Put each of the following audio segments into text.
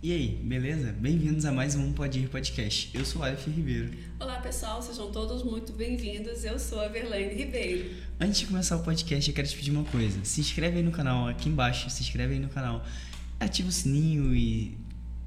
E aí, beleza? Bem-vindos a mais um Pode Ir Podcast. Eu sou o Aleph Ribeiro. Olá pessoal, sejam todos muito bem-vindos. Eu sou a Verlaine Ribeiro. Antes de começar o podcast, eu quero te pedir uma coisa. Se inscreve aí no canal, aqui embaixo, se inscreve aí no canal. Ativa o sininho e...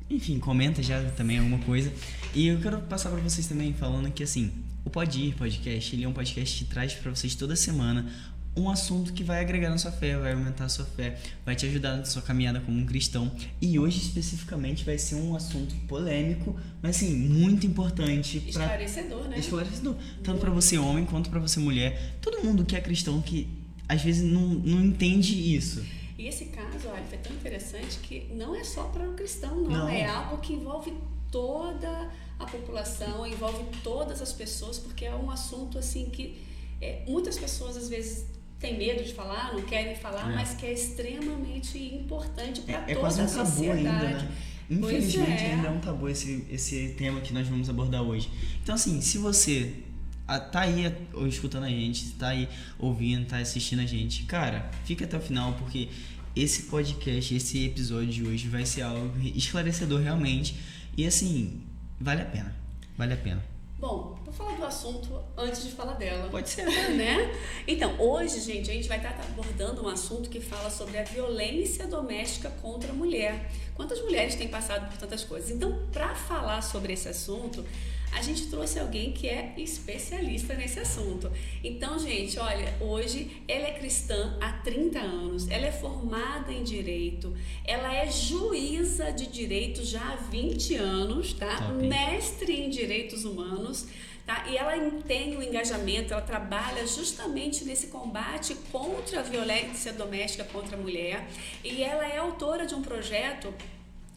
enfim, comenta já também alguma coisa. E eu quero passar pra vocês também falando que, assim, o Pode Ir Podcast, ele é um podcast que traz pra vocês toda semana um assunto que vai agregar na sua fé, vai aumentar a sua fé, vai te ajudar na sua caminhada como um cristão. E hoje, especificamente, vai ser um assunto polêmico, mas, assim, muito importante. Esclarecedor, né? Esclarecedor. Tanto pra você homem, quanto pra você mulher. Todo mundo que é cristão que, às vezes, não entende isso. E esse caso, Aleph, é tão interessante que não é só para o cristão, não. É algo que envolve toda a população, envolve todas as pessoas, porque é um assunto, assim, que muitas pessoas, às vezes, têm medo de falar, não querem falar, mas que é extremamente importante para toda quase um a tabu sociedade. ainda, né? Infelizmente ainda é um tabu esse tema que nós vamos abordar hoje. Então, assim, se você tá aí escutando a gente, tá aí ouvindo, tá assistindo a gente, cara, fica até o final, porque esse podcast, esse episódio de hoje vai ser algo esclarecedor realmente. E assim, vale a pena. Vale a pena. Bom, vou falar do assunto antes de falar dela. Pode ser. Né? Então, hoje, gente, a gente vai estar abordando um assunto que fala sobre a violência doméstica contra a mulher. Quantas mulheres têm passado por tantas coisas? Então, para falar sobre esse assunto, a gente trouxe alguém que é especialista nesse assunto. Então, gente, olha, hoje ela é cristã há 30 anos, ela é formada em Direito, ela é juíza de Direito já há 20 anos, tá? Top. Mestre em Direitos Humanos, tá? E ela tem um engajamento, ela trabalha justamente nesse combate contra a violência doméstica contra a mulher, e ela é autora de um projeto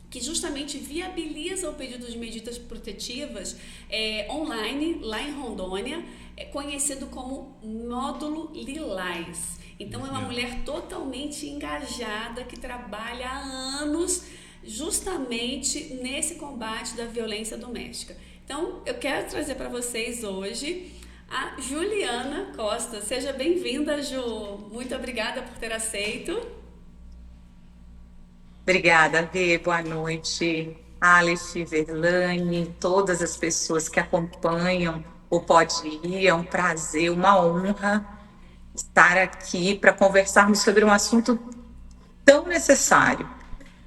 que justamente viabiliza o pedido de medidas protetivas online, lá em Rondônia, conhecido como Módulo Lilás. Então, é uma mulher totalmente engajada, que trabalha há anos justamente nesse combate da violência doméstica. Então, eu quero trazer para vocês hoje a Juliana Costa. Seja bem-vinda, Ju. Muito obrigada por ter aceito. Obrigada, Vê. Boa noite, Aleph, Verlaine, todas as pessoas que acompanham o Pode Ir. É um prazer, uma honra estar aqui para conversarmos sobre um assunto tão necessário.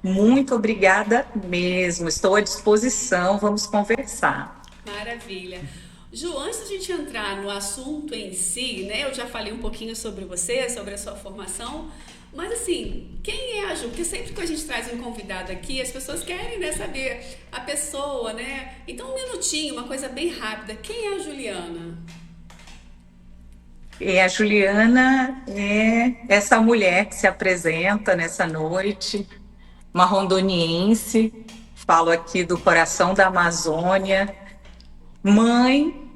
Muito obrigada mesmo. Estou à disposição, vamos conversar. Maravilha. Ju, antes da gente entrar no assunto em si, né? Eu já falei um pouquinho sobre você, sobre a sua formação. Mas assim, quem é a Ju? Porque sempre que a gente traz um convidado aqui, as pessoas querem, né, saber a pessoa, né? Então, um minutinho, uma coisa bem rápida. Quem é a Juliana? A Juliana é essa mulher que se apresenta nessa noite, uma rondoniense, falo aqui do coração da Amazônia, mãe.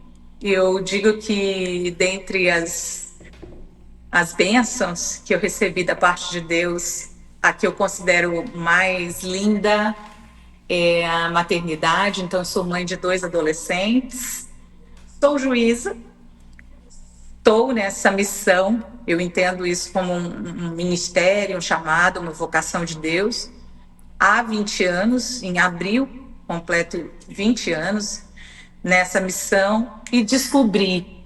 Eu digo que dentre as bênçãos que eu recebi da parte de Deus, a que eu considero mais linda é a maternidade. Então, eu sou mãe de 2 adolescentes, sou juíza, estou nessa missão, eu entendo isso como um ministério, um chamado, uma vocação de Deus, há 20 anos, em abril, completo 20 anos nessa missão, e descobri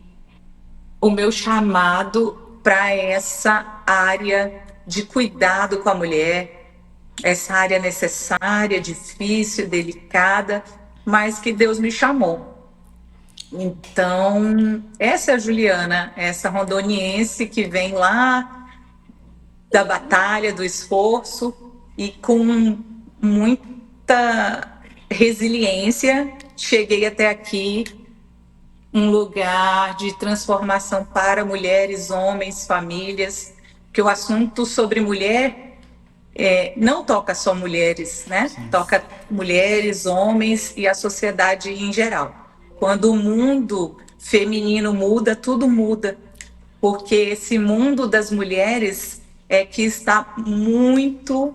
o meu chamado para essa área de cuidado com a mulher, essa área necessária, difícil, delicada, mas que Deus me chamou. Então, essa é a Juliana, essa rondoniense que vem lá da batalha, do esforço, e com muita resiliência, cheguei até aqui, um lugar de transformação para mulheres, homens, famílias, que o assunto sobre mulher não toca só mulheres, né? Sim. Toca mulheres, homens e a sociedade em geral. Quando o mundo feminino muda, tudo muda, porque esse mundo das mulheres é que está muito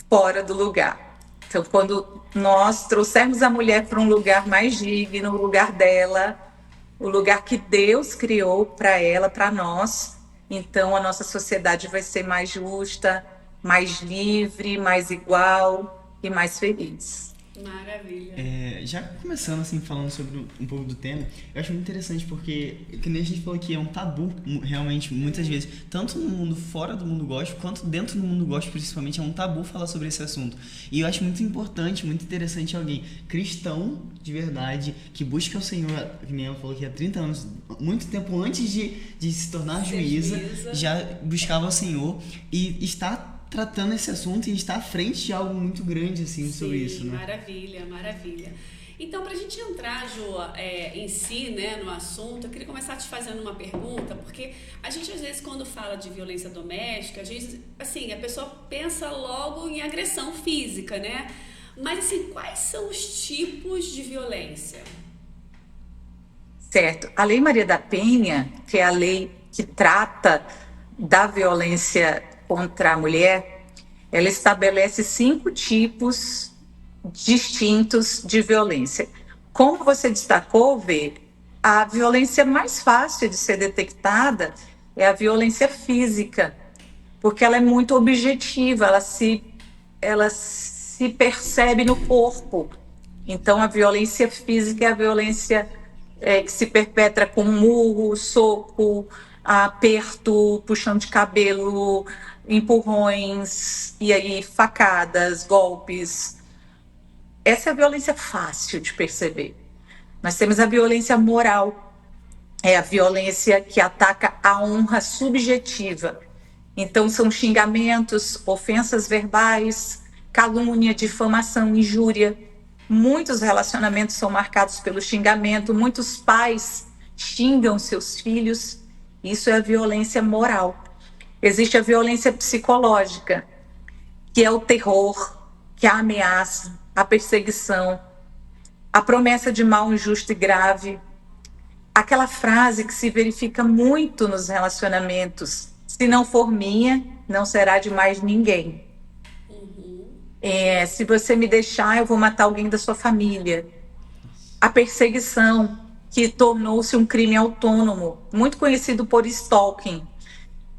fora do lugar. Então, quando nós trouxermos a mulher para um lugar mais digno, o lugar dela, o lugar que Deus criou para ela, para nós, então a nossa sociedade vai ser mais justa, mais livre, mais igual, e mais feliz. Maravilha. Já começando assim, falando sobre um pouco do tema, eu acho muito interessante porque, que nem a gente falou aqui, é um tabu, realmente, muitas vezes, tanto no mundo fora do mundo gospel, quanto dentro do mundo gospel, principalmente, é um tabu falar sobre esse assunto. E eu acho muito importante, muito interessante alguém cristão, de verdade, que busca o Senhor, que nem ela falou que há 30 anos, muito tempo antes de se tornar juíza, já buscava o Senhor e está tratando esse assunto e está à frente de algo muito grande assim. Sim, sobre isso, né? Maravilha, maravilha. Então, para a gente entrar, Jo, em si, né, no assunto, eu queria começar te fazendo uma pergunta, porque a gente, às vezes, quando fala de violência doméstica, a gente, assim, a pessoa pensa logo em agressão física, né? Mas, assim, quais são os tipos de violência? Certo. A Lei Maria da Penha, que é a lei que trata da violência contra a mulher, ela estabelece 5 tipos distintos de violência. Como você destacou, Vê, a violência mais fácil de ser detectada é a violência física, porque ela é muito objetiva, ela se percebe no corpo. Então, a violência física é a violência que se perpetra com murro, soco, aperto, puxão de cabelo, empurrões, e aí facadas, golpes. Essa é a violência fácil de perceber. Nós temos a violência moral, é a violência que ataca a honra subjetiva. Então, são xingamentos, ofensas verbais, calúnia, difamação, injúria. Muitos relacionamentos são marcados pelo xingamento, muitos pais xingam seus filhos. Isso é a violência moral. Existe a violência psicológica, que é o terror, que é a ameaça, a perseguição, a promessa de mal injusto e grave. Aquela frase que se verifica muito nos relacionamentos: se não for minha, não será de mais ninguém. Se você me deixar, eu vou matar alguém da sua família. A perseguição, que tornou-se um crime autônomo, muito conhecido por stalking,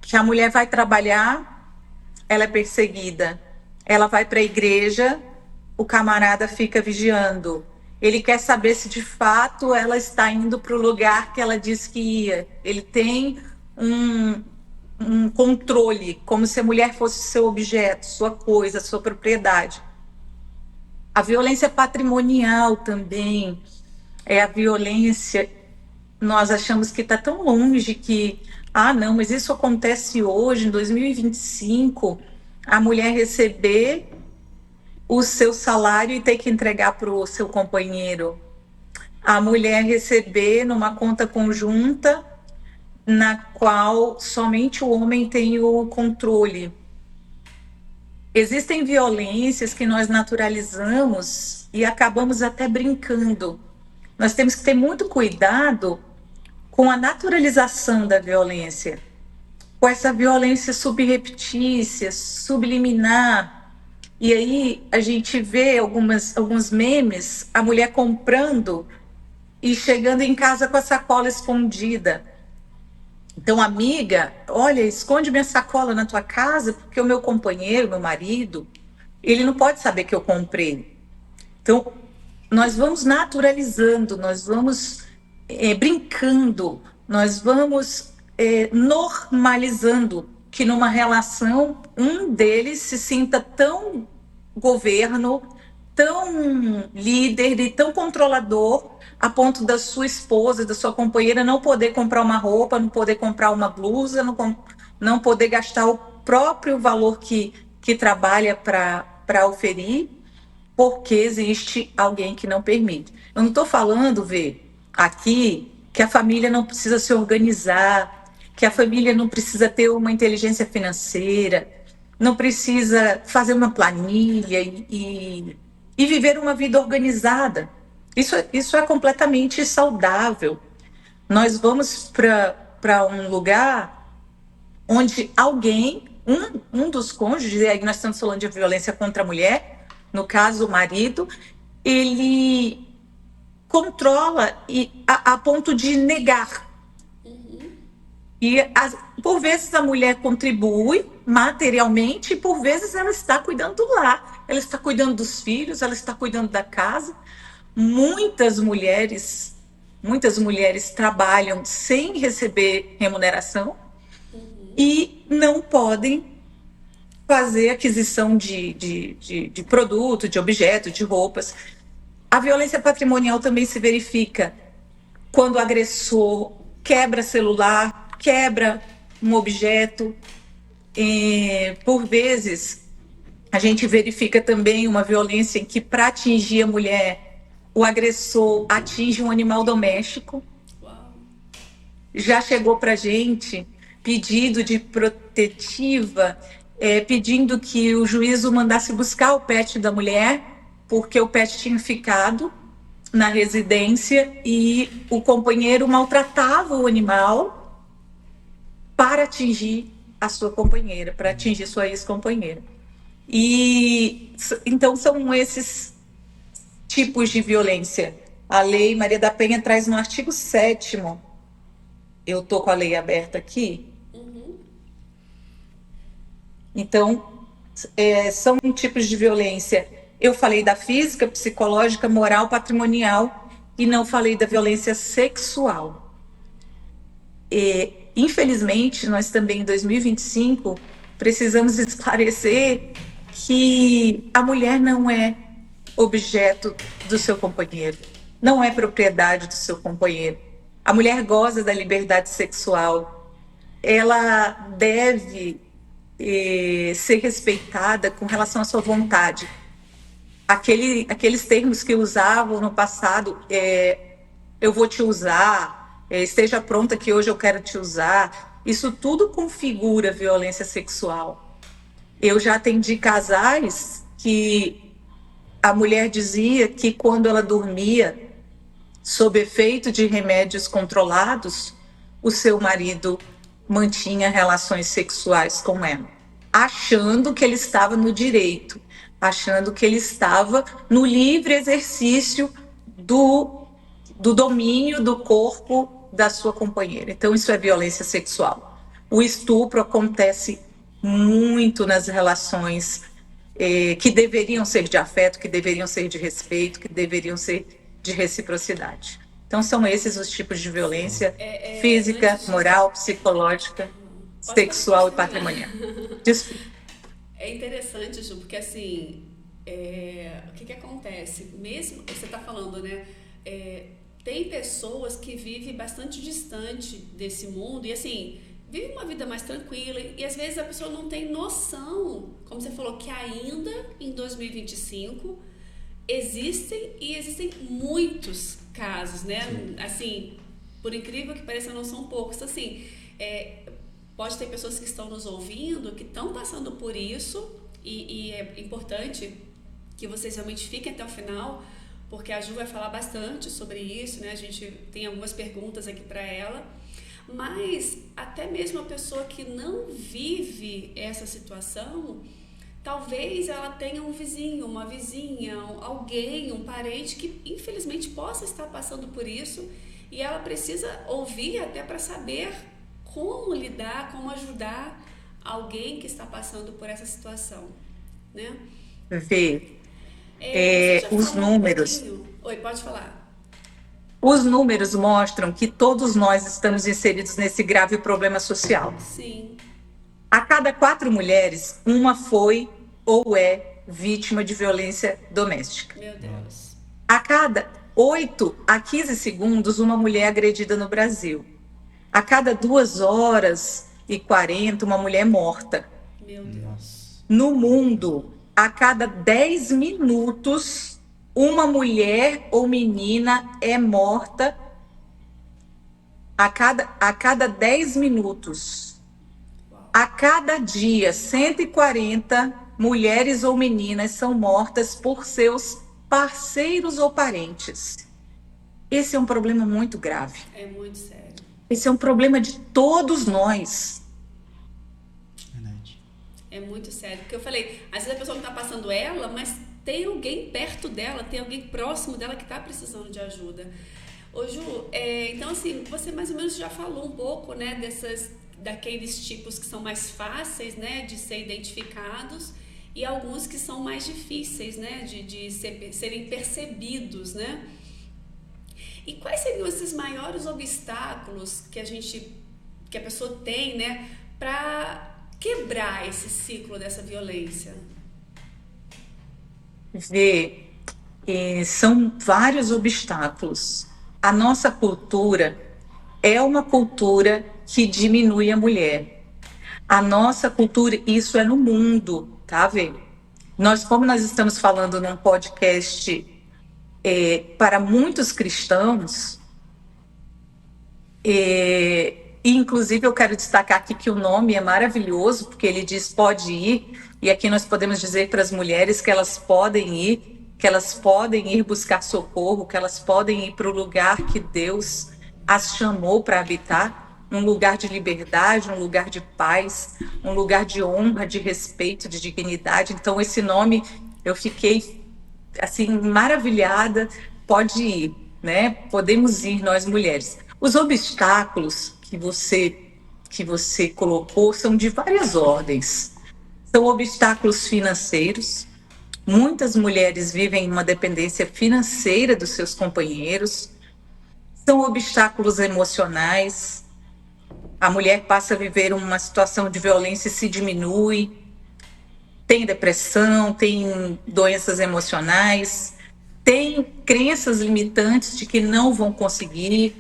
que a mulher vai trabalhar, ela é perseguida. Ela vai para a igreja, o camarada fica vigiando. Ele quer saber se de fato ela está indo para o lugar que ela disse que ia. Ele tem um controle, como se a mulher fosse seu objeto, sua coisa, sua propriedade. A violência patrimonial também é a violência. Nós achamos que está tão longe que, não, mas isso acontece hoje, em 2025, a mulher receber o seu salário e ter que entregar para o seu companheiro. A mulher receber numa conta conjunta na qual somente o homem tem o controle. Existem violências que nós naturalizamos e acabamos até brincando. Nós temos que ter muito cuidado com a naturalização da violência, com essa violência subreptícia, subliminar. E aí a gente vê alguns memes, a mulher comprando e chegando em casa com a sacola escondida. Então, amiga, olha, esconde minha sacola na tua casa, porque o meu companheiro, meu marido, ele não pode saber que eu comprei. Então, nós vamos naturalizando, nós vamos brincando, nós vamos normalizando que numa relação um deles se sinta tão governo, tão líder e tão controlador a ponto da sua esposa, da sua companheira não poder comprar uma roupa, não poder comprar uma blusa, não poder gastar o próprio valor que trabalha para oferir, porque existe alguém que não permite. Eu não estou falando, aqui, que a família não precisa se organizar, que a família não precisa ter uma inteligência financeira, não precisa fazer uma planilha e viver uma vida organizada. Isso é completamente saudável. Nós vamos para um lugar onde alguém, um dos cônjuges, e aí nós estamos falando de violência contra a mulher, no caso o marido, ele controla a ponto de negar. E por vezes a mulher contribui materialmente e por vezes ela está cuidando do lar. ela está cuidando dos filhos, ela está cuidando da casa. Muitas mulheres trabalham sem receber remuneração e não podem fazer aquisição de produto, de objeto, de roupas. A violência patrimonial também se verifica quando o agressor quebra celular, quebra um objeto. Por vezes, a gente verifica também uma violência em que, para atingir a mulher, o agressor atinge um animal doméstico. Uau. Já chegou para a gente pedido de protetiva, pedindo que o juízo mandasse buscar o pet da mulher, porque o pet tinha ficado na residência e o companheiro maltratava o animal para atingir a sua companheira, para atingir sua ex-companheira. E então são esses tipos de violência. A Lei Maria da Penha traz no artigo 7º, eu estou com a lei aberta aqui. Então, são tipos de violência. Eu falei da física, psicológica, moral, patrimonial e não falei da violência sexual. Infelizmente, nós também em 2025 precisamos esclarecer que a mulher não é objeto do seu companheiro, não é propriedade do seu companheiro. A mulher goza da liberdade sexual, ela deve ser respeitada com relação à sua vontade. Aqueles termos que usavam no passado, eu vou te usar, esteja pronta que hoje eu quero te usar, isso tudo configura violência sexual. Eu já atendi casais que a mulher dizia que quando ela dormia sob efeito de remédios controlados, o seu marido mantinha relações sexuais com ela, achando que ele estava no direito, achando que ele estava no livre exercício do domínio do corpo da sua companheira. Então, isso é violência sexual. O estupro acontece muito nas relações que deveriam ser de afeto, que deveriam ser de respeito, que deveriam ser de reciprocidade. Então, são esses os tipos de violência física, moral, psicológica, sexual e patrimonial. Desculpa. É interessante, Ju, porque assim, o que acontece? Mesmo, você está falando, né? Tem pessoas que vivem bastante distante desse mundo e assim, vivem uma vida mais tranquila e às vezes a pessoa não tem noção, como você falou, que ainda em 2025 existem muitos casos, né? Sim. Assim, por incrível que pareça, não são poucos. Assim, pode ter pessoas que estão nos ouvindo, que estão passando por isso e é importante que vocês realmente fiquem até o final, porque a Ju vai falar bastante sobre isso, né? A gente tem algumas perguntas aqui para ela, mas até mesmo a pessoa que não vive essa situação, talvez ela tenha um vizinho, uma vizinha, alguém, um parente que infelizmente possa estar passando por isso e ela precisa ouvir até para saber como lidar, como ajudar alguém que está passando por essa situação, né? Vê, os números... Oi, pode falar. Os números mostram que todos nós estamos inseridos nesse grave problema social. Sim. A cada 4 mulheres, uma foi ou é vítima de violência doméstica. Meu Deus. A cada 8 a 15 segundos, uma mulher é agredida no Brasil. A cada 2 horas e 40, uma mulher é morta. Meu Deus. No mundo, a cada 10 minutos, uma mulher ou menina é morta. A cada 10 minutos. A cada dia, 140 mulheres ou meninas são mortas por seus parceiros ou parentes. Esse é um problema muito grave. É muito sério. Esse é um problema de todos nós. Verdade. É muito sério. Porque eu falei, às vezes a pessoa não está passando ela, mas tem alguém perto dela, tem alguém próximo dela que está precisando de ajuda. Ô Ju, então assim, você mais ou menos já falou um pouco, né, daqueles tipos que são mais fáceis, né, de ser identificados e alguns que são mais difíceis, né, de serem percebidos, né? E quais seriam esses maiores obstáculos que a pessoa tem, né, para quebrar esse ciclo dessa violência? Vê, são vários obstáculos. A nossa cultura é uma cultura que diminui a mulher. A nossa cultura, isso é no mundo, tá, Vê? Como nós estamos falando num podcast para muitos cristãos, e inclusive eu quero destacar aqui que o nome é maravilhoso, porque ele diz pode ir, e aqui nós podemos dizer para as mulheres que elas podem ir buscar socorro, que elas podem ir para o lugar que Deus as chamou para habitar, um lugar de liberdade, um lugar de paz, um lugar de honra, de respeito, de dignidade. Então esse nome eu fiquei assim maravilhada. Pode ir, né? Podemos ir nós mulheres. Os obstáculos que você colocou são de várias ordens. São obstáculos financeiros. Muitas mulheres vivem uma dependência financeira dos seus companheiros. São obstáculos emocionais. A mulher passa a viver uma situação de violência e se diminui. Tem depressão, tem doenças emocionais, tem crenças limitantes de que não vão conseguir.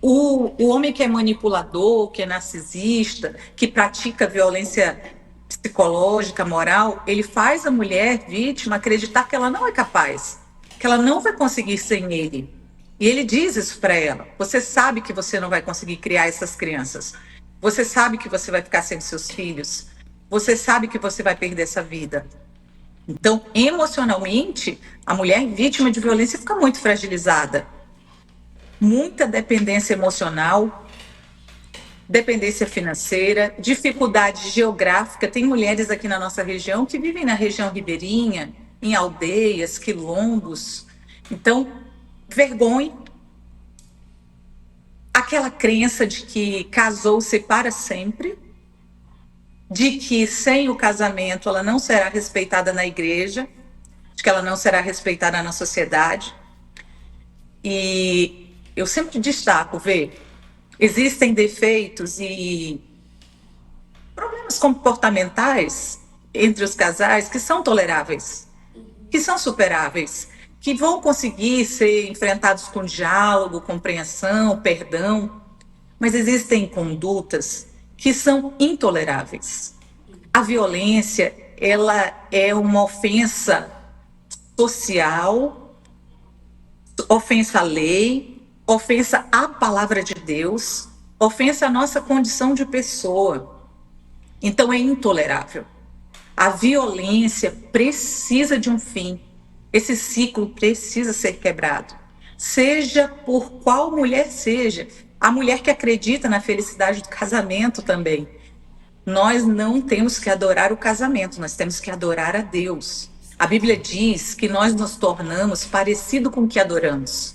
O homem que é manipulador, que é narcisista, que pratica violência psicológica, moral, ele faz a mulher vítima acreditar que ela não é capaz, que ela não vai conseguir sem ele. E ele diz isso para ela: você sabe que você não vai conseguir criar essas crianças, você sabe que você vai ficar sem seus filhos, você sabe que você vai perder essa vida. Então, emocionalmente, a mulher vítima de violência fica muito fragilizada. Muita dependência emocional, dependência financeira, dificuldade geográfica. Tem mulheres aqui na nossa região que vivem na região ribeirinha, em aldeias, quilombos. Então, vergonha, aquela crença de que casou-se para sempre, de que sem o casamento ela não será respeitada na igreja, de que ela não será respeitada na sociedade. E eu sempre destaco, existem defeitos e problemas comportamentais entre os casais que são toleráveis, que são superáveis, que vão conseguir ser enfrentados com diálogo, compreensão, perdão, mas existem condutas que são intoleráveis. A violência, ela é uma ofensa social, ofensa à lei, ofensa à palavra de Deus, ofensa à nossa condição de pessoa. Então é intolerável. A violência precisa de um fim. Esse ciclo precisa ser quebrado. Seja por qual mulher seja. A mulher que acredita na felicidade do casamento também. Nós não temos que adorar o casamento, nós temos que adorar a Deus. A Bíblia diz que nós nos tornamos parecido com o que adoramos.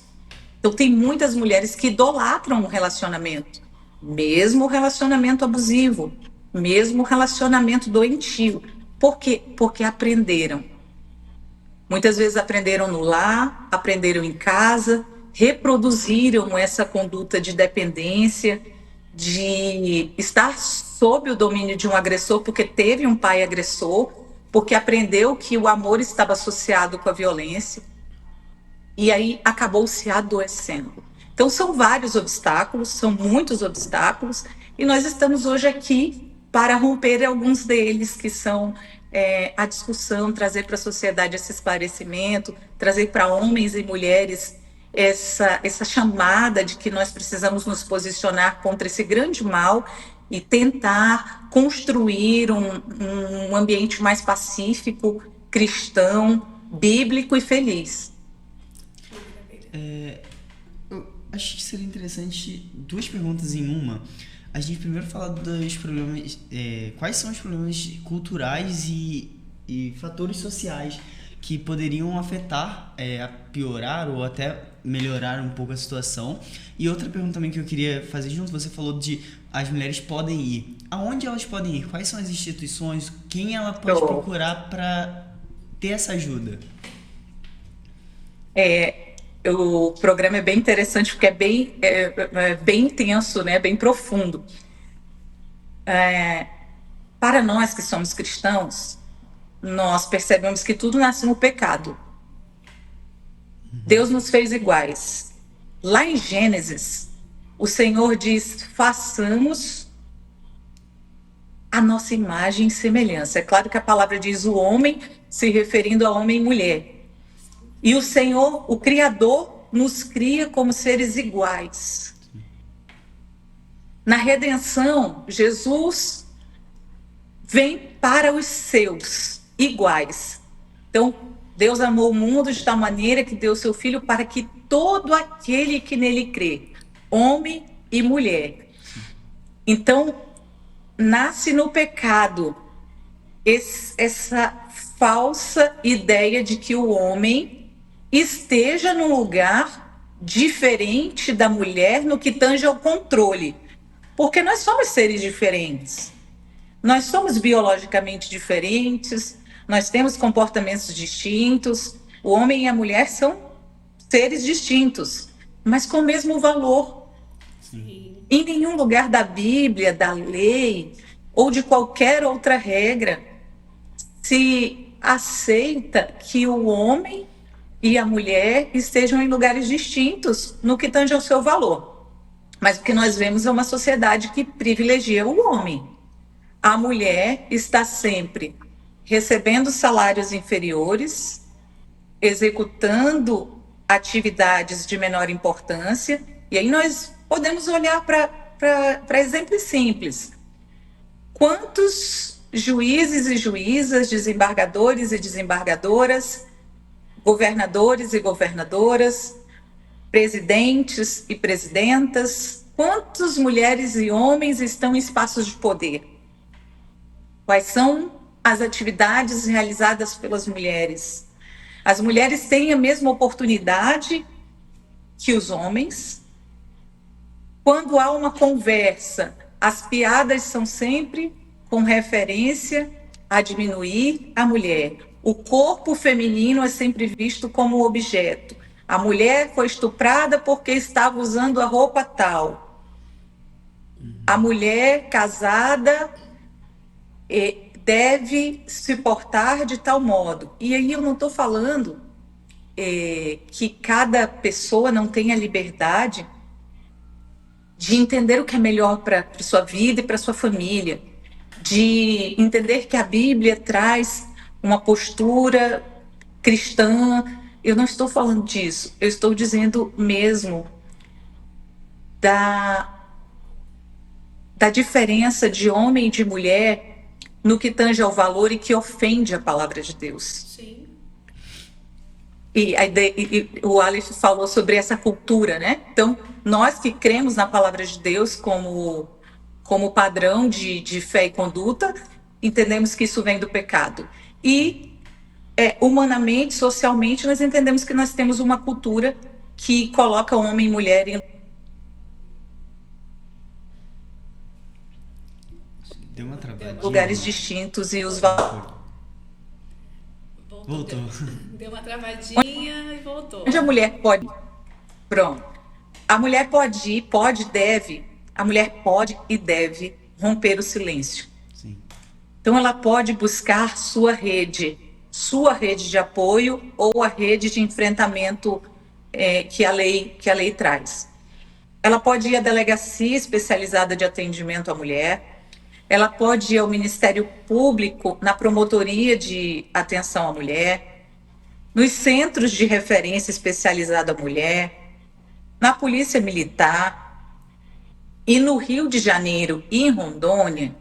Então tem muitas mulheres que idolatram o relacionamento, mesmo o relacionamento abusivo, mesmo o relacionamento doentio. Por quê? Porque aprenderam. Muitas vezes aprenderam no lar, aprenderam em casa, reproduziram essa conduta de dependência, de estar sob o domínio de um agressor porque teve um pai agressor, porque aprendeu que o amor estava associado com a violência e aí acabou se adoecendo. Então são vários obstáculos, são muitos obstáculos e nós estamos hoje aqui para romper alguns deles, que são a discussão, trazer para a sociedade esse esclarecimento, trazer para homens e mulheres essa chamada de que nós precisamos nos posicionar contra esse grande mal e tentar construir um ambiente mais pacífico, cristão, bíblico e feliz. Eu acho que seria interessante duas perguntas em uma. A gente primeiro fala dos problemas, quais são os problemas culturais e fatores sociais que poderiam afetar, a piorar ou até melhorar um pouco a situação. E outra pergunta também que eu queria fazer junto, você falou de as mulheres podem ir. Aonde elas podem ir? Quais são as instituições? Quem ela pode procurar para ter essa ajuda? O programa é bem interessante porque é bem intenso, né? Bem profundo. Para nós que somos cristãos, nós percebemos que tudo nasce no pecado. Deus nos fez iguais. Lá em Gênesis, o Senhor diz: façamos a nossa imagem e semelhança. É claro que a palavra diz o homem, se referindo a homem e mulher. E o Senhor, o Criador, nos cria como seres iguais. Na redenção, Jesus vem para os seus iguais. Então, Deus amou o mundo de tal maneira que deu seu Filho para que todo aquele que nele crê, homem e mulher. Então, nasce no pecado essa falsa ideia de que o homem esteja num lugar diferente da mulher no que tange ao controle. Porque nós somos seres diferentes. Nós somos biologicamente diferentes, nós temos comportamentos distintos. O homem e a mulher são seres distintos, mas com o mesmo valor. Sim. Em nenhum lugar da Bíblia, da lei ou de qualquer outra regra se aceita que o homem e a mulher estejam em lugares distintos no que tange ao seu valor. Mas o que nós vemos é uma sociedade que privilegia o homem. A mulher está sempre recebendo salários inferiores, executando atividades de menor importância, e aí nós podemos olhar para exemplos simples. Quantos juízes e juízas, desembargadores e desembargadoras, governadores e governadoras, presidentes e presidentas, quantas mulheres e homens estão em espaços de poder? Quais são as atividades realizadas pelas mulheres? As mulheres têm a mesma oportunidade que os homens? Quando há uma conversa, as piadas são sempre com referência a diminuir a mulher. O corpo feminino é sempre visto como objeto. A mulher foi estuprada porque estava usando a roupa tal. A mulher casada deve se portar de tal modo. E aí eu não estou falando que cada pessoa não tenha liberdade de entender o que é melhor para sua vida e para sua família, de entender que a Bíblia traz uma postura cristã. Eu não estou falando disso, eu estou dizendo mesmo da diferença de homem e de mulher no que tange ao valor e que ofende a palavra de Deus. Sim. E o Aleph falou sobre essa cultura, né? Então, nós que cremos na palavra de Deus como padrão de fé e conduta, entendemos que isso vem do pecado. E, humanamente, socialmente, nós entendemos que nós temos uma cultura que coloca homem e mulher em Deu uma travadinha. lugares distintos e os Voltou. Deu uma travadinha e voltou. Onde a mulher pode... Pronto. A mulher pode ir, a mulher pode e deve romper o silêncio. Sim. Então ela pode buscar sua rede de apoio ou a rede de enfrentamento que a lei traz. Ela pode ir à delegacia especializada de atendimento à mulher, ela pode ir ao Ministério Público na promotoria de atenção à mulher, nos centros de referência especializada à mulher, na Polícia Militar. E no Rio de Janeiro e em Rondônia,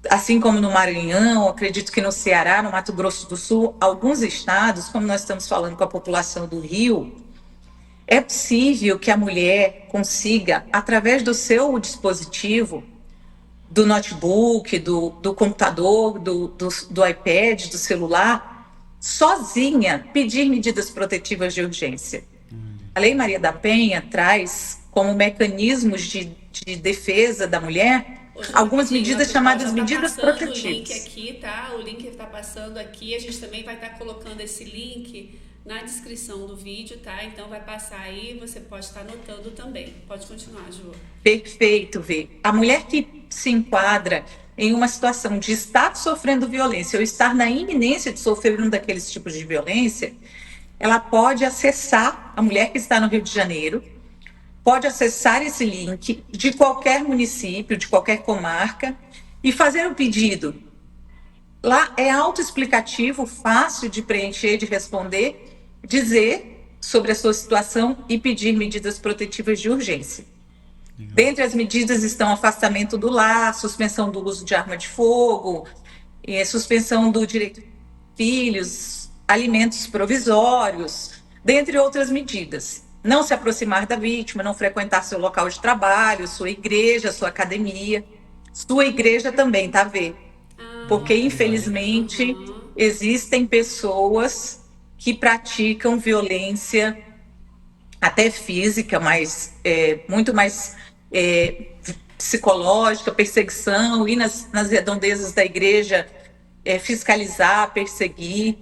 assim como no Maranhão, acredito que no Ceará, no Mato Grosso do Sul, alguns estados, como nós estamos falando com a população do Rio, é possível que a mulher consiga, através do seu dispositivo, do notebook, do computador, do iPad, do celular, sozinha, pedir medidas protetivas de urgência. A Lei Maria da Penha traz como mecanismos de defesa da mulher algumas medidas chamadas medidas protetivas. O link aqui, tá? O link está passando aqui. A gente também vai estar colocando esse link na descrição do vídeo, tá? Então vai passar aí, você pode estar anotando também. Pode continuar, Ju. Perfeito, Vê. A mulher que se enquadra em uma situação de estar sofrendo violência ou estar na iminência de sofrer um daqueles tipos de violência, ela pode acessar, a mulher que está no Rio de Janeiro, pode acessar esse link de qualquer município, de qualquer comarca e fazer o pedido. Lá é autoexplicativo, fácil de preencher, de responder, dizer sobre a sua situação e pedir medidas protetivas de urgência. Legal. Dentre as medidas estão afastamento do lar, suspensão do uso de arma de fogo, suspensão do direito de filhos, alimentos provisórios, dentre outras medidas. Não se aproximar da vítima, não frequentar seu local de trabalho, sua igreja, sua academia. Sua igreja também, tá, Vê? Porque, infelizmente, existem pessoas que praticam violência, até física, mas muito mais psicológica, perseguição, ir nas redondezas da igreja, fiscalizar, perseguir.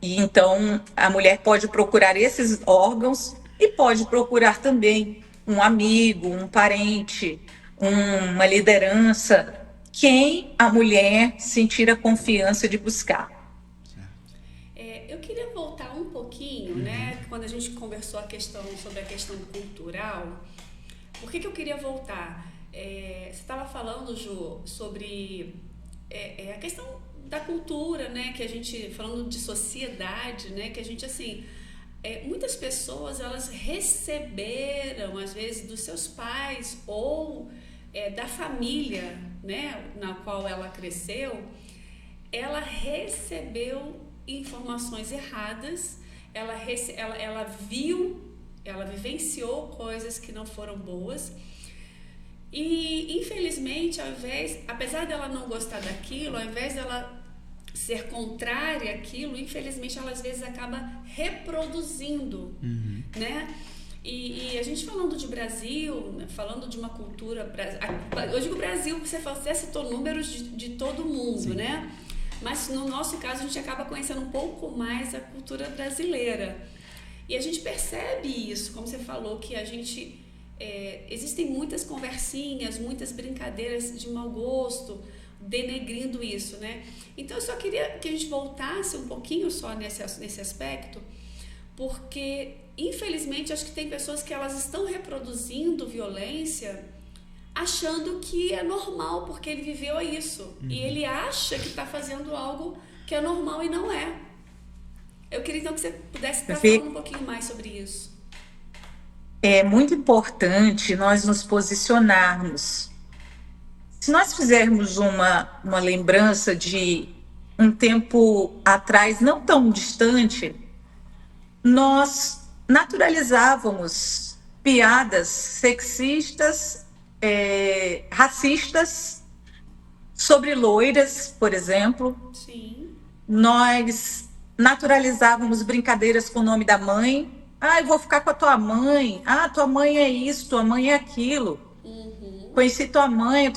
E então a mulher pode procurar esses órgãos e pode procurar também um amigo, um parente, uma liderança, quem a mulher sentir a confiança de buscar. Eu queria voltar um pouquinho, né? Quando a gente conversou sobre a questão cultural, por que eu queria voltar? Você estava falando, Ju, sobre a questão da cultura, né, que a gente, falando de sociedade, né, que a gente, assim, muitas pessoas, elas receberam, às vezes, dos seus pais ou da família, né, na qual ela cresceu, ela recebeu informações erradas, ela vivenciou coisas que não foram boas. E, infelizmente, apesar dela não gostar daquilo, ao invés dela ser contrária àquilo, infelizmente, ela às vezes acaba reproduzindo, né? E a gente falando de Brasil, né, falando de uma cultura... Eu digo Brasil, você citou números de todo mundo, sim, né? Mas, no nosso caso, a gente acaba conhecendo um pouco mais a cultura brasileira. E a gente percebe isso, como você falou, que a gente... existem muitas conversinhas, muitas brincadeiras de mau gosto, denegrindo isso, né? Então eu só queria que a gente voltasse um pouquinho só nesse aspecto, porque infelizmente acho que tem pessoas que elas estão reproduzindo violência achando que é normal, porque ele viveu isso, e ele acha que está fazendo algo que é normal e não é. Eu queria então que você pudesse estar falando um pouquinho mais sobre isso. É muito importante nós nos posicionarmos. Se nós fizermos uma lembrança de um tempo atrás, não tão distante, nós naturalizávamos piadas sexistas, racistas, sobre loiras, por exemplo. Sim. Nós naturalizávamos brincadeiras com o nome da mãe. Eu vou ficar com a tua mãe. Tua mãe é isso, tua mãe é aquilo. Conheci tua mãe,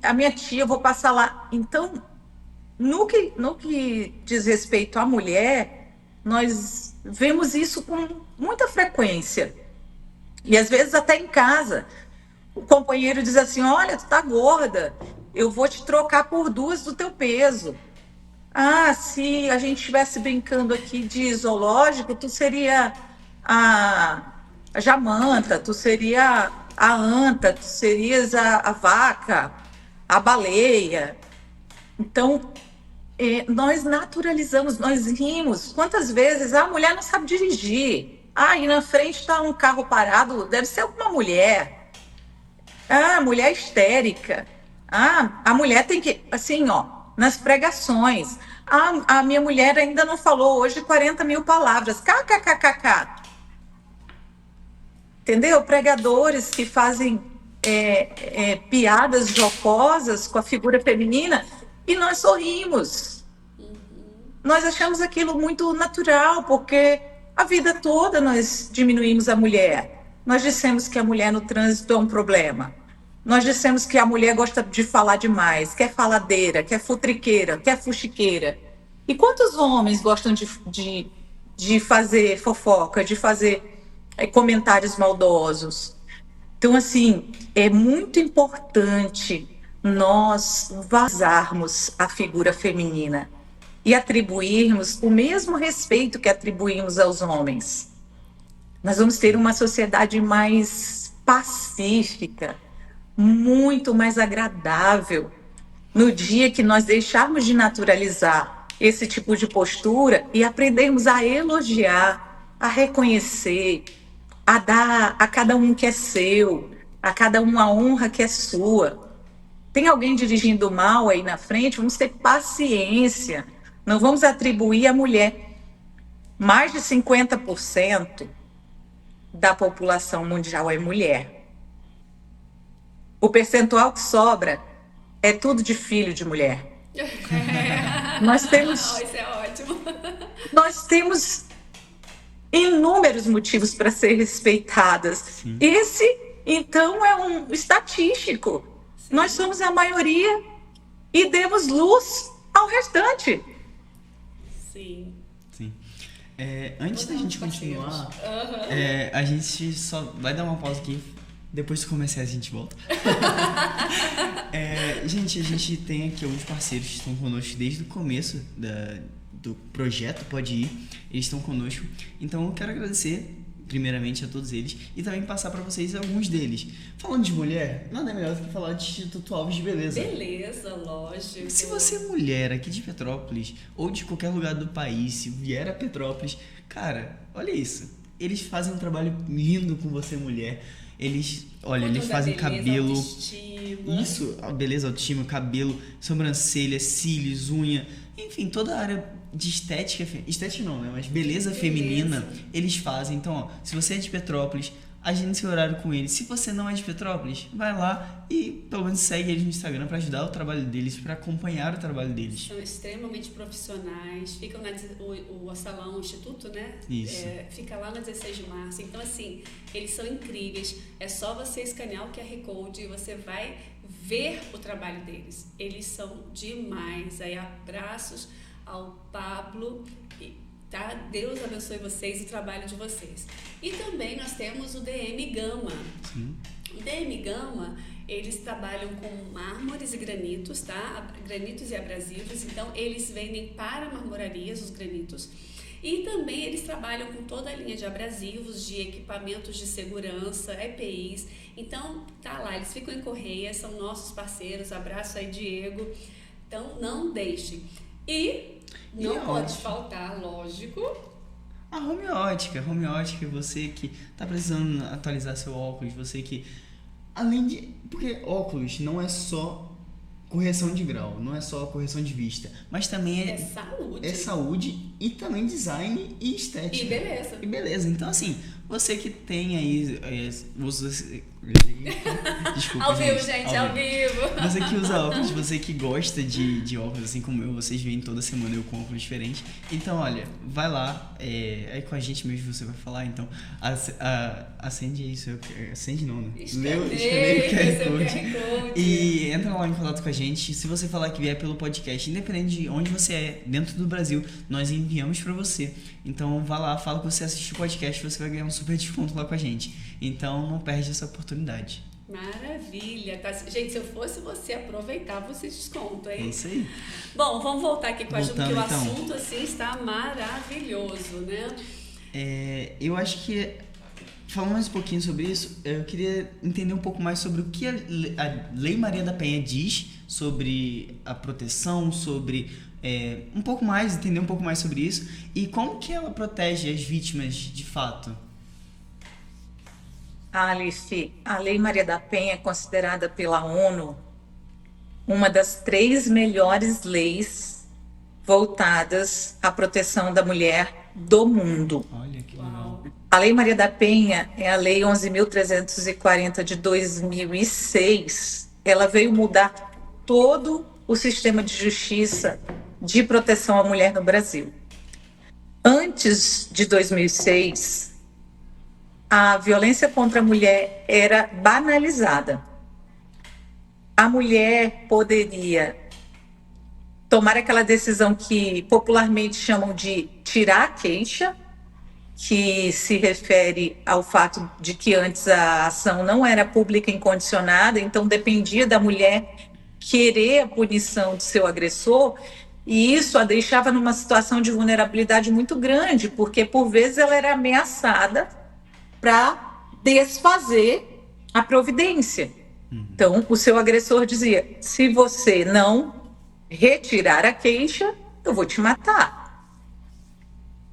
a minha tia, eu vou passar lá. Então, no que diz respeito à mulher, nós vemos isso com muita frequência. E às vezes até em casa. O companheiro diz assim, olha, tu tá gorda, eu vou te trocar por 2 do teu peso. Se a gente estivesse brincando aqui de zoológico, tu seria a jamanta, tu seria a anta, tu serias a vaca, a baleia. Então, nós naturalizamos, nós rimos. Quantas vezes a mulher não sabe dirigir? E na frente está um carro parado, deve ser alguma mulher. Mulher histérica. A mulher tem que, assim, nas pregações. A minha mulher ainda não falou hoje 40 mil palavras. KKKKK. Entendeu? Pregadores que fazem piadas jocosas com a figura feminina e nós sorrimos. nós achamos aquilo muito natural, porque a vida toda nós diminuímos a mulher. Nós dissemos que a mulher no trânsito é um problema. Nós dissemos que a mulher gosta de falar demais, quer faladeira, quer futriqueira, quer fuxiqueira. E quantos homens gostam de fazer fofoca, de fazer comentários maldosos? Então, assim, é muito importante nós vazarmos a figura feminina e atribuirmos o mesmo respeito que atribuímos aos homens. Nós vamos ter uma sociedade mais pacífica, muito mais agradável, no dia que nós deixarmos de naturalizar esse tipo de postura e aprendermos a elogiar, a reconhecer, a dar a cada um que é seu, a cada um a honra que é sua. Tem alguém dirigindo mal aí na frente? Vamos ter paciência. Não vamos atribuir à mulher. Mais de 50% da população mundial é mulher. O percentual que sobra é tudo de filho de mulher. Nós temos, Isso é ótimo. nós temos inúmeros motivos para ser respeitadas. Sim. Esse, então, é um estatístico. Sim. Nós somos a maioria e demos luz ao restante. Sim. Sim. Antes da gente continuar, Aham. a gente só vai dar uma pausa aqui. Depois do comercial a gente volta. Gente, a gente tem aqui alguns parceiros que estão conosco desde o começo do projeto Pode Ir. Eles estão conosco. Então eu quero agradecer primeiramente a todos eles e também passar para vocês alguns deles. Falando de mulher, nada melhor do que falar de Instituto Alves de Beleza. Beleza, lógico. Se você é mulher aqui de Petrópolis ou de qualquer lugar do país, se vier a Petrópolis, cara, olha isso. Eles fazem um trabalho lindo com você, mulher. Eles fazem cabelo. Autoestima. Isso, a beleza, autoestima, cabelo, sobrancelha, cílios, unha, enfim, toda a área de estética, estética não, né? Mas beleza feminina, eles fazem. Então, ó, se você é de Petrópolis, agende seu horário com eles. Se você não é de Petrópolis, vai lá e pelo menos segue eles no Instagram para ajudar o trabalho deles, para acompanhar o trabalho deles. São extremamente profissionais, ficam o salão, o instituto, né? Isso. Fica lá na 16 de março. Então, assim, eles são incríveis. É só você escanear o QR Code e você vai ver o trabalho deles. Eles são demais. Aí, abraços ao Pablo. Tá? Deus abençoe vocês e o trabalho de vocês. E também nós temos o DM Gama. Sim. O DM Gama, eles trabalham com mármores e granitos, tá? Granitos e abrasivos. Então, eles vendem para marmorarias os granitos. E também eles trabalham com toda a linha de abrasivos, de equipamentos de segurança, EPIs. Então, tá lá, eles ficam em Correia, são nossos parceiros. Abraço aí, Diego. Então, não deixe. E não pode faltar, lógico, a Home Ótica, você que tá precisando atualizar seu óculos, você que, além de... Porque óculos não é só correção de grau, não é só correção de vista, mas também é saúde. É saúde e também design e estética. E beleza. Então, assim, você que tem aí... Desculpa, ao vivo, gente, ao vivo. Você que usa óculos, você que gosta de óculos, assim como eu, vocês veem toda semana eu com óculos diferentes. Então, olha, vai lá, aí com a gente mesmo você vai falar, então, acende isso, acende não, né? Escaneia o QR Code e entra lá em contato com a gente. Se você falar que vier pelo podcast, independente de onde você é, dentro do Brasil, nós enviamos pra você. Então, vá lá, fala que você assiste o podcast, você vai ganhar um super desconto lá com a gente. Então, não perde essa oportunidade. Maravilha, tá? Gente, se eu fosse você, aproveitava esse desconto, hein? É isso aí. Bom, vamos voltar aqui com a Ju, porque o então, assunto, assim, está maravilhoso, né? Eu acho que, falando mais um pouquinho sobre isso, eu queria entender um pouco mais sobre o que a Lei Maria da Penha diz sobre a proteção, sobre... um pouco mais, entender um pouco mais sobre isso e como que ela protege as vítimas de fato. Alice, a Lei Maria da Penha é considerada pela ONU uma das 3 melhores leis voltadas à proteção da mulher do mundo. Olha que legal. A Lei Maria da Penha é a Lei 11.340 de 2006. Ela veio mudar todo o sistema de justiça de proteção à mulher no Brasil. Antes de 2006, a violência contra a mulher era banalizada. A mulher poderia tomar aquela decisão que popularmente chamam de tirar a queixa, que se refere ao fato de que antes a ação não era pública e incondicionada, então dependia da mulher querer a punição do seu agressor, e isso a deixava numa situação de vulnerabilidade muito grande, porque por vezes ela era ameaçada para desfazer a providência. Então, o seu agressor dizia: se você não retirar a queixa, eu vou te matar.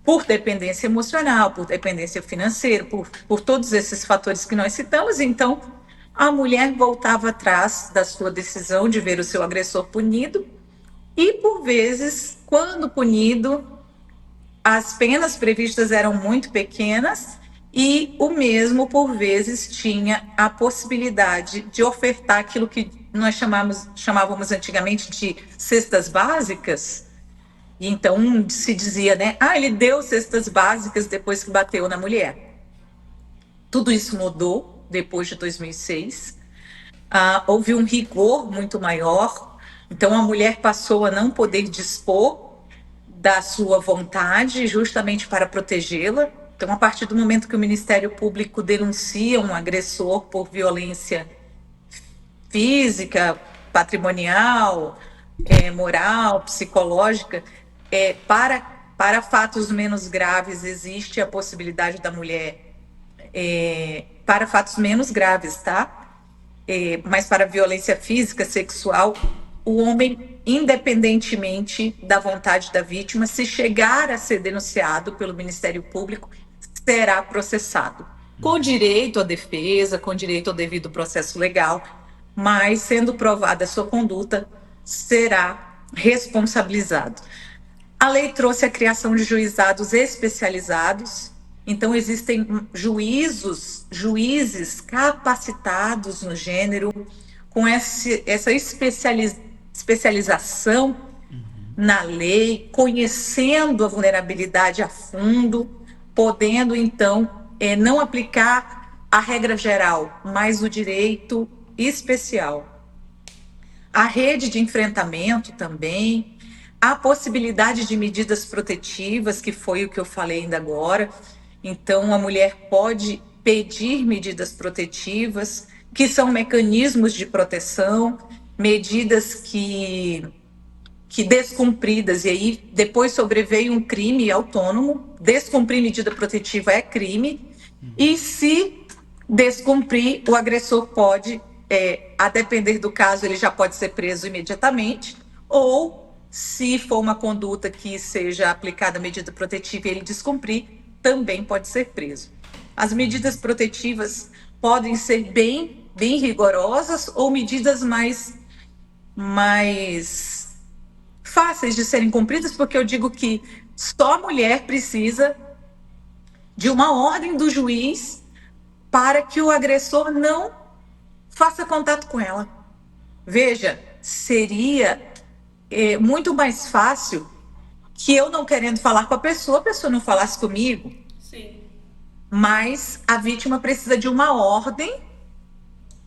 Por dependência emocional, por dependência financeira, por todos esses fatores que nós citamos. Então, a mulher voltava atrás da sua decisão de ver o seu agressor punido e, por vezes, quando punido, as penas previstas eram muito pequenas e o mesmo, por vezes, tinha a possibilidade de ofertar aquilo que nós chamávamos antigamente de cestas básicas. E então se dizia, né? Ele deu cestas básicas depois que bateu na mulher. Tudo isso mudou depois de 2006. Houve um rigor muito maior. Então a mulher passou a não poder dispor da sua vontade justamente para protegê-la. Então, a partir do momento que o Ministério Público denuncia um agressor por violência física, patrimonial, moral, psicológica, para fatos menos graves existe a possibilidade da mulher, para fatos menos graves, tá? Mas para violência física, sexual, o homem, independentemente da vontade da vítima, se chegar a ser denunciado pelo Ministério Público, será processado, com direito à defesa, com direito ao devido processo legal, mas, sendo provada a sua conduta, será responsabilizado. A lei trouxe a criação de juizados especializados, então existem juízes capacitados no gênero, com essa especialização na lei, conhecendo a vulnerabilidade a fundo, podendo, então, não aplicar a regra geral, mas o direito especial. A rede de enfrentamento também, a possibilidade de medidas protetivas, que foi o que eu falei ainda agora. Então, a mulher pode pedir medidas protetivas, que são mecanismos de proteção, medidas que descumpridas, e aí depois sobreveio um crime autônomo. Descumprir medida protetiva é crime, e se descumprir, o agressor pode, a depender do caso, ele já pode ser preso imediatamente, ou se for uma conduta que seja aplicada a medida protetiva e ele descumprir, também pode ser preso. As medidas protetivas podem ser bem rigorosas ou medidas mais fáceis de serem cumpridas, porque eu digo que só a mulher precisa de uma ordem do juiz para que o agressor não faça contato com ela. Veja, seria muito mais fácil que eu, não querendo falar com a pessoa não falasse comigo. Sim. Mas a vítima precisa de uma ordem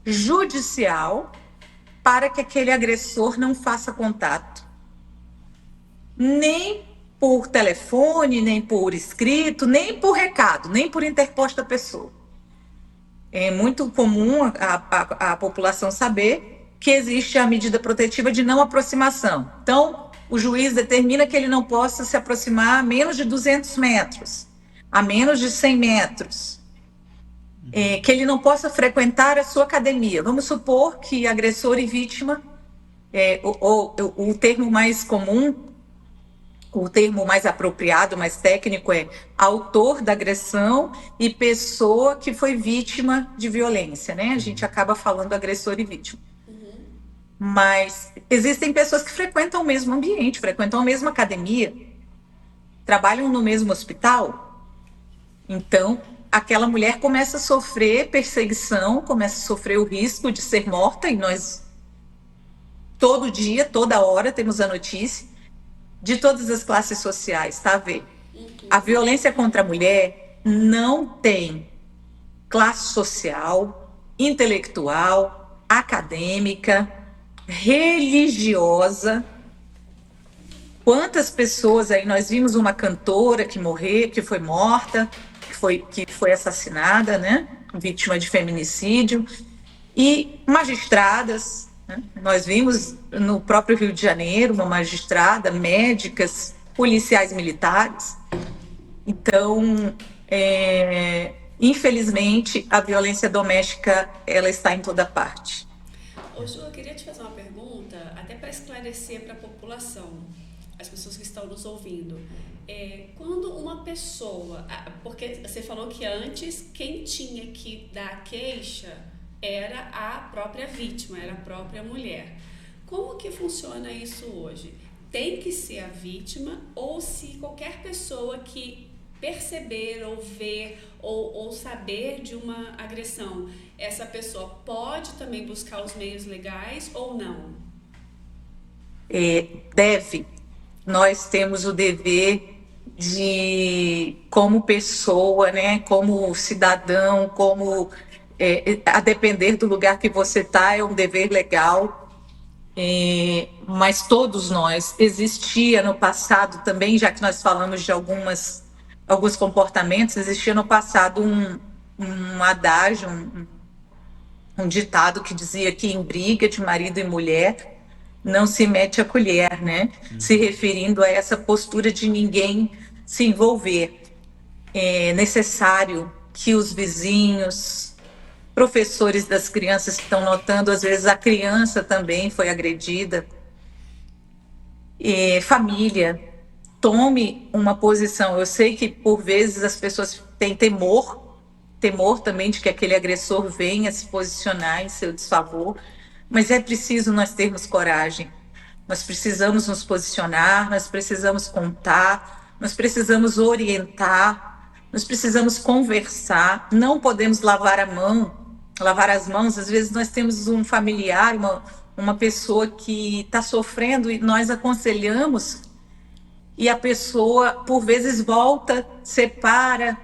judicial para que aquele agressor não faça contato. Nem por telefone, nem por escrito, nem por recado, nem por interposta pessoa. É muito comum a população saber que existe a medida protetiva de não aproximação. Então, o juiz determina que ele não possa se aproximar a menos de 200 metros, a menos de 100 metros, que ele não possa frequentar a sua academia. Vamos supor que agressor e vítima, o termo mais comum, o termo mais apropriado, mais técnico, é autor da agressão e pessoa que foi vítima de violência, né? A gente acaba falando agressor e vítima. Mas existem pessoas que frequentam o mesmo ambiente, frequentam a mesma academia, trabalham no mesmo hospital. Então, aquela mulher começa a sofrer perseguição, começa a sofrer o risco de ser morta, e nós todo dia, toda hora temos a notícia. de todas as classes sociais, tá? Vê? A violência contra a mulher não tem classe social, intelectual, acadêmica, religiosa. Quantas pessoas aí, nós vimos uma cantora que morreu, que foi morta, que foi assassinada, né? Vítima de feminicídio, e magistradas, né? Nós vimos no próprio Rio de Janeiro uma magistrada, médicas, policiais militares. Então, infelizmente, a violência doméstica ela está em toda parte. Ô, Ju, eu queria te fazer uma pergunta, até para esclarecer para a população, as pessoas que estão nos ouvindo. Quando uma pessoa... Porque você falou que antes quem tinha que dar a queixa era a própria vítima, era a própria mulher. Como que funciona isso hoje? Tem que ser a vítima, ou se qualquer pessoa que perceber ou ver ou saber de uma agressão, essa pessoa pode também buscar os meios legais ou não? Deve. Nós temos o dever de, como pessoa, né, como cidadão, como a depender do lugar que você está, é um dever legal. Mas todos nós, existia no passado também, já que nós falamos de alguns comportamentos, existia no passado um adágio, um ditado que dizia que em briga de marido e mulher não se mete a colher, né? Se referindo a essa postura de ninguém se envolver. É necessário que os vizinhos, professores das crianças que estão notando, às vezes a criança também foi agredida, família, tome uma posição. Eu sei que por vezes as pessoas têm temor também de que aquele agressor venha se posicionar em seu desfavor, mas é preciso nós termos coragem. Nós precisamos nos posicionar, nós precisamos contar, nós precisamos orientar, nós precisamos conversar, não podemos lavar as mãos. Às vezes nós temos um familiar, uma pessoa que está sofrendo e nós aconselhamos, e a pessoa por vezes volta, separa,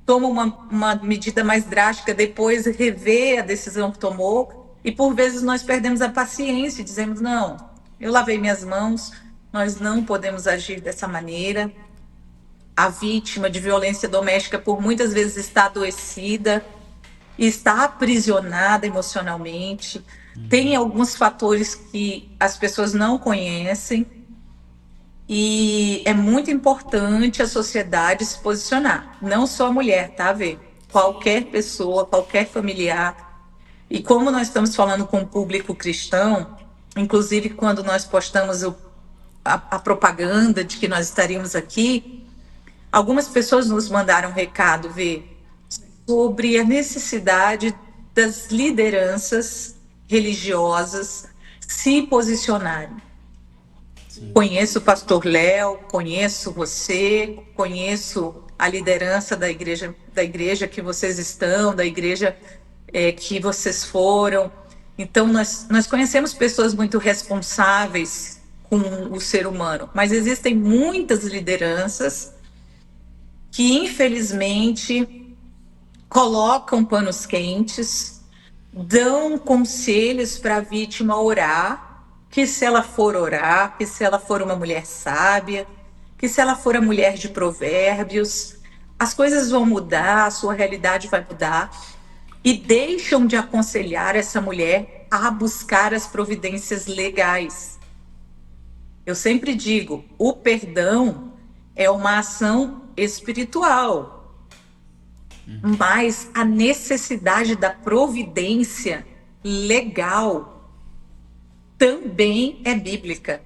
toma uma medida mais drástica, depois revê a decisão que tomou, e por vezes nós perdemos a paciência e dizemos, não, eu lavei minhas mãos, nós não podemos agir dessa maneira. A vítima de violência doméstica por muitas vezes está adoecida, está aprisionada emocionalmente, tem alguns fatores que as pessoas não conhecem, e é muito importante a sociedade se posicionar, não só a mulher, tá, Vê? Qualquer pessoa, qualquer familiar. E como nós estamos falando com o público cristão, inclusive quando nós postamos a propaganda de que nós estaríamos aqui, algumas pessoas nos mandaram um recado, Vê, sobre a necessidade das lideranças religiosas se posicionarem. Conheço o pastor Léo, conheço você, conheço a liderança da igreja que vocês estão, da igreja que vocês foram. Então, nós conhecemos pessoas muito responsáveis com o ser humano, mas existem muitas lideranças que, infelizmente, colocam panos quentes, dão conselhos para a vítima orar, que se ela for orar, que se ela for uma mulher sábia, que se ela for a mulher de provérbios, as coisas vão mudar, a sua realidade vai mudar, e deixam de aconselhar essa mulher a buscar as providências legais. Eu sempre digo, o perdão é uma ação espiritual, mas a necessidade da providência legal também é bíblica.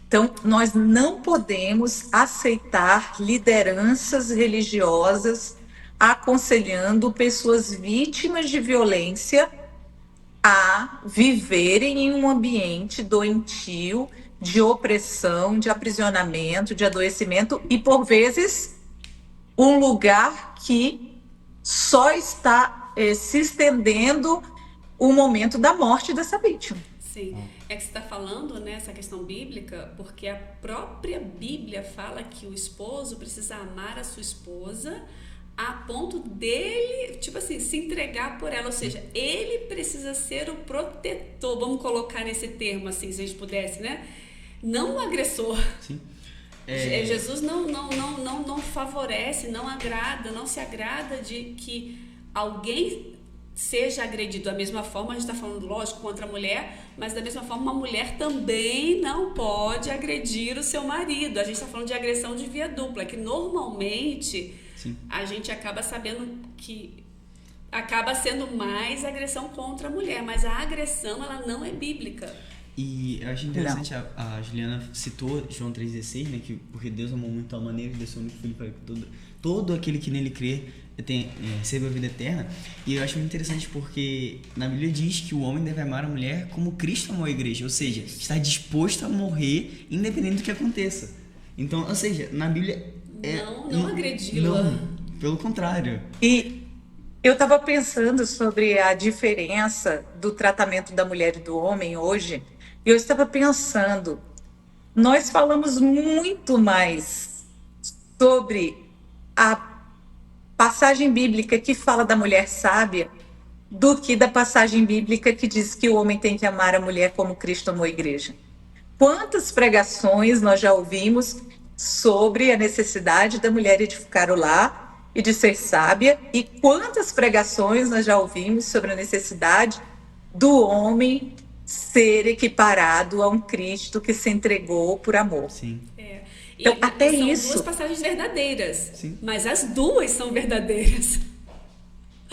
Então, nós não podemos aceitar lideranças religiosas aconselhando pessoas vítimas de violência a viverem em um ambiente doentio, de opressão, de aprisionamento, de adoecimento, e por vezes um lugar que só está se estendendo o momento da morte dessa vítima. Sim, é que você está falando, né, essa questão bíblica, porque a própria Bíblia fala que o esposo precisa amar a sua esposa a ponto dele, tipo assim, se entregar por ela, ou seja, ele precisa ser o protetor, vamos colocar nesse termo assim, se a gente pudesse, né? Não o agressor. Sim. Jesus não favorece, não agrada, não se agrada de que alguém seja agredido. Da mesma forma, a gente está falando, lógico, contra a mulher, mas da mesma forma, uma mulher também não pode agredir o seu marido. A gente está falando de agressão de via dupla, que normalmente Sim. a gente acaba sabendo que acaba sendo mais agressão contra a mulher, mas a agressão, ela não é bíblica. E eu acho interessante, a Juliana citou João 3,16, né, que porque Deus amou muito de tal maneira que deu seu único filho para que todo aquele que nele crê receba a vida eterna. E eu acho muito interessante porque na Bíblia diz que o homem deve amar a mulher como Cristo amou a igreja, ou seja, estar disposto a morrer independente do que aconteça. Então, ou seja, na Bíblia não agredi-la. Não, pelo contrário. E eu estava pensando sobre a diferença do tratamento da mulher e do homem hoje, e eu estava pensando, nós falamos muito mais sobre a passagem bíblica que fala da mulher sábia do que da passagem bíblica que diz que o homem tem que amar a mulher como Cristo amou a igreja. Quantas pregações nós já ouvimos sobre a necessidade da mulher edificar o lar e de ser sábia, e quantas pregações nós já ouvimos sobre a necessidade do homem ser equiparado a um Cristo que se entregou por amor. Sim. Então, até são isso. duas passagens verdadeiras. Sim. Mas as duas são verdadeiras.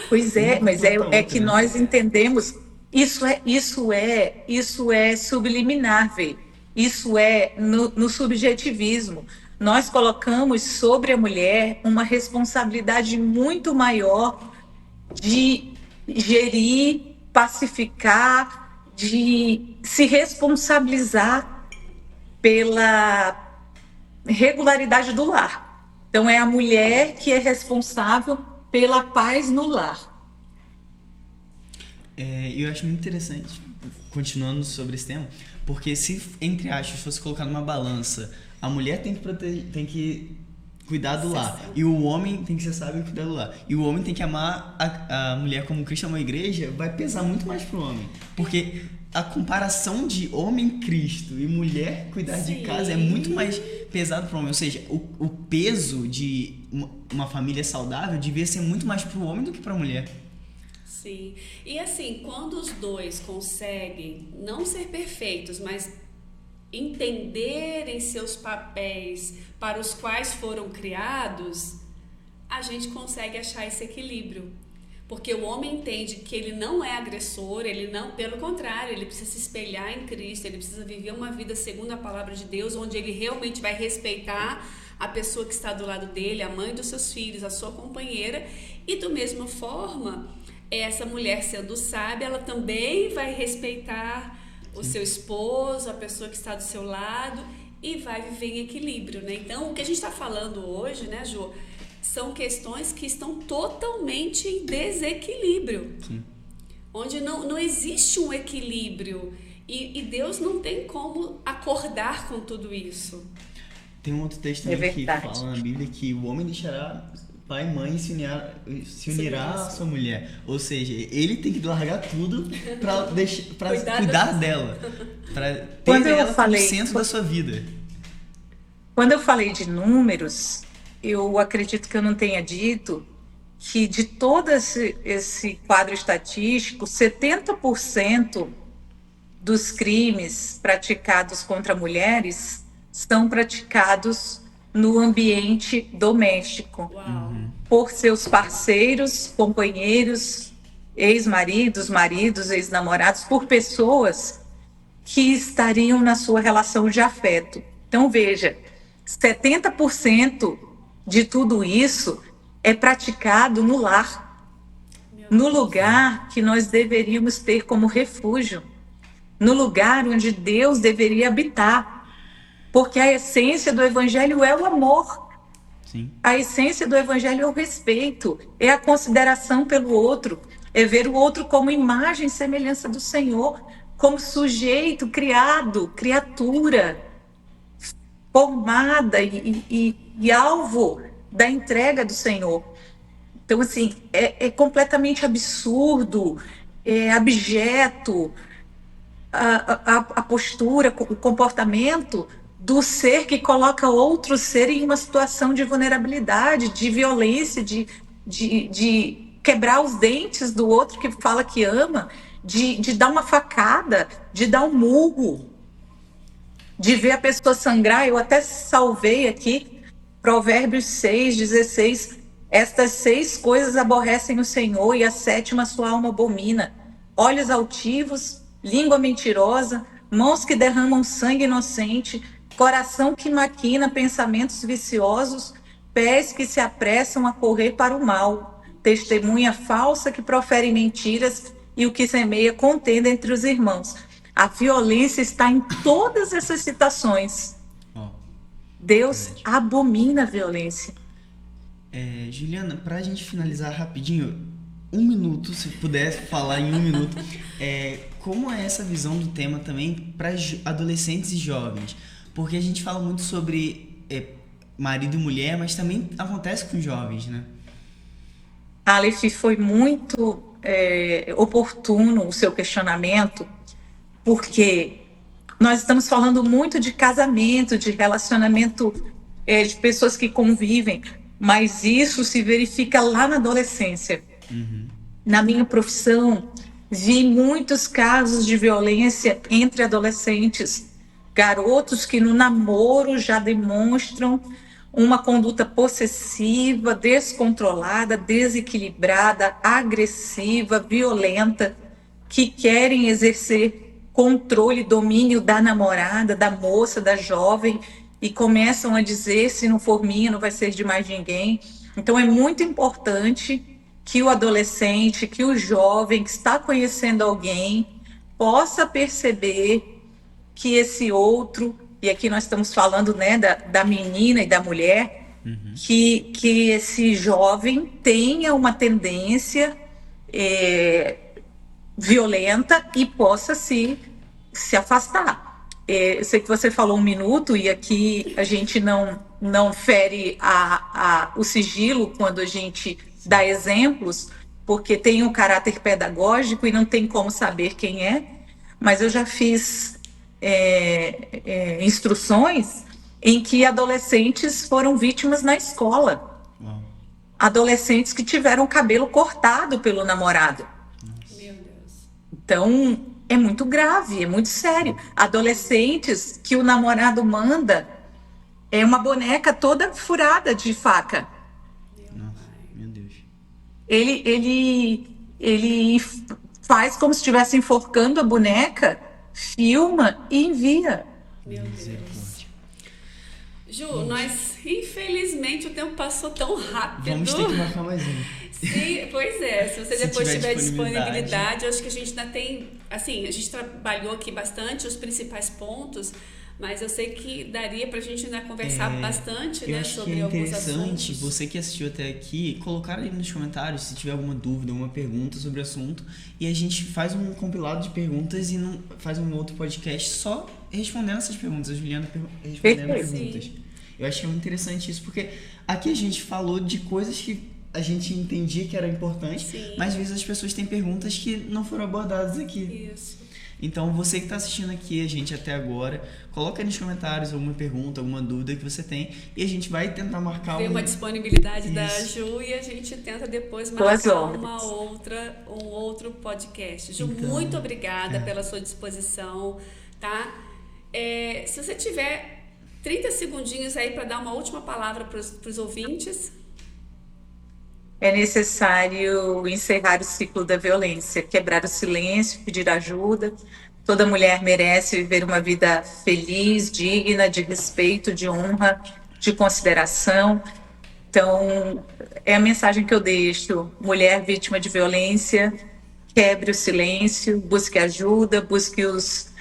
Pois é, mas é que né? nós entendemos. Isso é subliminar, Vê. Isso é no subjetivismo. Nós colocamos sobre a mulher uma responsabilidade muito maior de gerir, pacificar, de se responsabilizar pela regularidade do lar. Então, é a mulher que é responsável pela paz no lar. Eu acho muito interessante, continuando sobre esse tema, porque se, entre aspas, fosse colocar numa balança, a mulher tem que cuidar do lar, e o homem tem que ser sábio e cuidar do lar, e o homem tem que amar a mulher como Cristo amou a igreja, vai pesar muito mais pro homem, porque a comparação de homem Cristo e mulher cuidar de casa é muito mais pesado pro homem, ou seja, o peso de uma família saudável devia ser muito mais pro homem do que pra mulher. Sim, e assim, quando os dois conseguem não ser perfeitos, mas entenderem seus papéis para os quais foram criados, a gente consegue achar esse equilíbrio. Porque o homem entende que ele não é agressor, ele não, pelo contrário, ele precisa se espelhar em Cristo, ele precisa viver uma vida segundo a palavra de Deus, onde ele realmente vai respeitar a pessoa que está do lado dele, a mãe dos seus filhos, a sua companheira, e da mesma forma, essa mulher sendo sábia, ela também vai respeitar o seu esposo, a pessoa que está do seu lado, e vai viver em equilíbrio, né? Então, o que a gente está falando hoje, né, Jô, são questões que estão totalmente em desequilíbrio. Sim. Onde não existe um equilíbrio. E Deus não tem como acordar com tudo isso. Tem um outro texto também que fala na Bíblia que o homem deixará pai e mãe e se unirá à sua mulher. Ou seja, ele tem que largar tudo para cuidar dela. Para ter ela como centro da sua vida. Quando eu falei de números, eu acredito que eu não tenha dito que de todo esse quadro estatístico, 70% dos crimes praticados contra mulheres são praticados no ambiente doméstico. Por seus parceiros, companheiros, ex-maridos, maridos, ex-namorados, por pessoas que estariam na sua relação de afeto. Então, veja, 70% de tudo isso é praticado no lar, no lugar que nós deveríamos ter como refúgio, no lugar onde Deus deveria habitar, porque a essência do Evangelho é o amor. Sim. A essência do Evangelho é o respeito, é a consideração pelo outro, é ver o outro como imagem e semelhança do Senhor. como sujeito criado, criatura formada e alvo da entrega do Senhor. Então, assim, é completamente absurdo, é abjeto a postura, o comportamento do ser que coloca outro ser em uma situação de vulnerabilidade, de violência, de quebrar os dentes do outro que fala que ama, de dar uma facada, de dar um murro, de ver a pessoa sangrar. Eu até salvei aqui Provérbios 6:16. Estas 6 coisas aborrecem o Senhor, e a 7ª sua alma abomina: olhos altivos, língua mentirosa, mãos que derramam sangue inocente, coração que maquina pensamentos viciosos, pés que se apressam a correr para o mal, testemunha falsa que profere mentiras, e o que semeia contenda entre os irmãos. A violência está em todas essas citações. Deus abomina a violência. Juliana, para a gente finalizar rapidinho, 1 minuto, se puder falar em 1 minuto, como é essa visão do tema também para adolescentes e jovens? Porque a gente fala muito sobre marido e mulher, mas também acontece com jovens, né? Aleph, foi muito oportuno o seu questionamento, porque nós estamos falando muito de casamento, de relacionamento, de pessoas que convivem, mas isso se verifica lá na adolescência. Uhum. Na minha profissão, vi muitos casos de violência entre adolescentes, garotos que no namoro já demonstram uma conduta possessiva, descontrolada, desequilibrada, agressiva, violenta, que querem exercer controle e domínio da namorada, da moça, da jovem, e começam a dizer: se não for minha, não vai ser de mais ninguém. Então é muito importante que o adolescente, que o jovem que está conhecendo alguém possa perceber que esse outro, e aqui nós estamos falando, né, da menina e da mulher, que esse jovem tenha uma tendência violenta e possa se afastar. Eu sei que você falou 1 minuto, e aqui a gente não fere o sigilo quando a gente dá exemplos, porque tem um caráter pedagógico e não tem como saber quem é, mas eu já fiz instruções em que adolescentes foram vítimas na escola. Uau. Adolescentes que tiveram o cabelo cortado pelo namorado. Meu Deus. Então, é muito grave, é muito sério. Adolescentes que o namorado manda uma boneca toda furada de faca. Nossa, meu Deus. Ele faz como se estivesse enforcando a boneca, filma e envia. Meu Deus. Misericórdia. Ju, nós, infelizmente, o tempo passou tão rápido. Vamos ter que marcar mais um. Sim, pois é. Se você Se depois tiver tiver disponibilidade. disponibilidade, eu acho que a gente ainda tem... Assim, a gente trabalhou aqui bastante os principais pontos, mas eu sei que daria pra gente ainda conversar bastante, Eu né, acho que sobre é alguns interessante assuntos. você que assistiu até aqui colocar aí nos comentários se tiver alguma dúvida, alguma pergunta sobre o assunto, e a gente faz um compilado de perguntas e faz um outro podcast só respondendo essas perguntas, a Juliana respondendo perguntas. Sim. Eu acho que é muito interessante isso, porque aqui a gente falou de coisas que a gente entendia que era importante, Sim. mas às vezes as pessoas têm perguntas que não foram abordadas aqui. Isso. Então, você que está assistindo aqui a gente até agora, coloca aí nos comentários alguma pergunta, alguma dúvida que você tem, e a gente vai tentar marcar Ver uma disponibilidade da Isso. Ju, e a gente tenta depois Boas marcar ordens. um outro podcast. Ju, Então, muito obrigada pela sua disposição, tá? Se você tiver 30 segundinhos aí para dar uma última palavra para os ouvintes. É necessário encerrar o ciclo da violência, quebrar o silêncio, pedir ajuda. Toda mulher merece viver uma vida feliz, digna, de respeito, de honra, de consideração. Então, é a mensagem que eu deixo. Mulher vítima de violência, quebre o silêncio, busque ajuda, busque os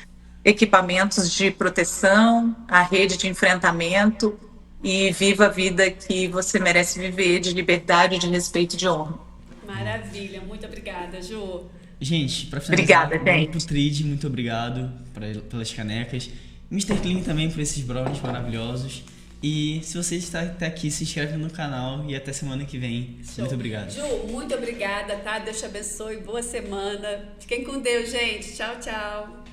equipamentos de proteção, a rede de enfrentamento, e viva a vida que você merece viver, de liberdade, de respeito e de honra. Maravilha, muito obrigada, Ju. Gente, pra finalizar, Obrigada, o Grupo gente. Trid, muito obrigado pelas canecas. Mr. Clean também por esses brownies maravilhosos. E se você está até aqui, se inscreve no canal e até semana que vem. Show. Muito obrigado. Ju, muito obrigada, tá? Deus te abençoe, boa semana. Fiquem com Deus, gente. Tchau, tchau.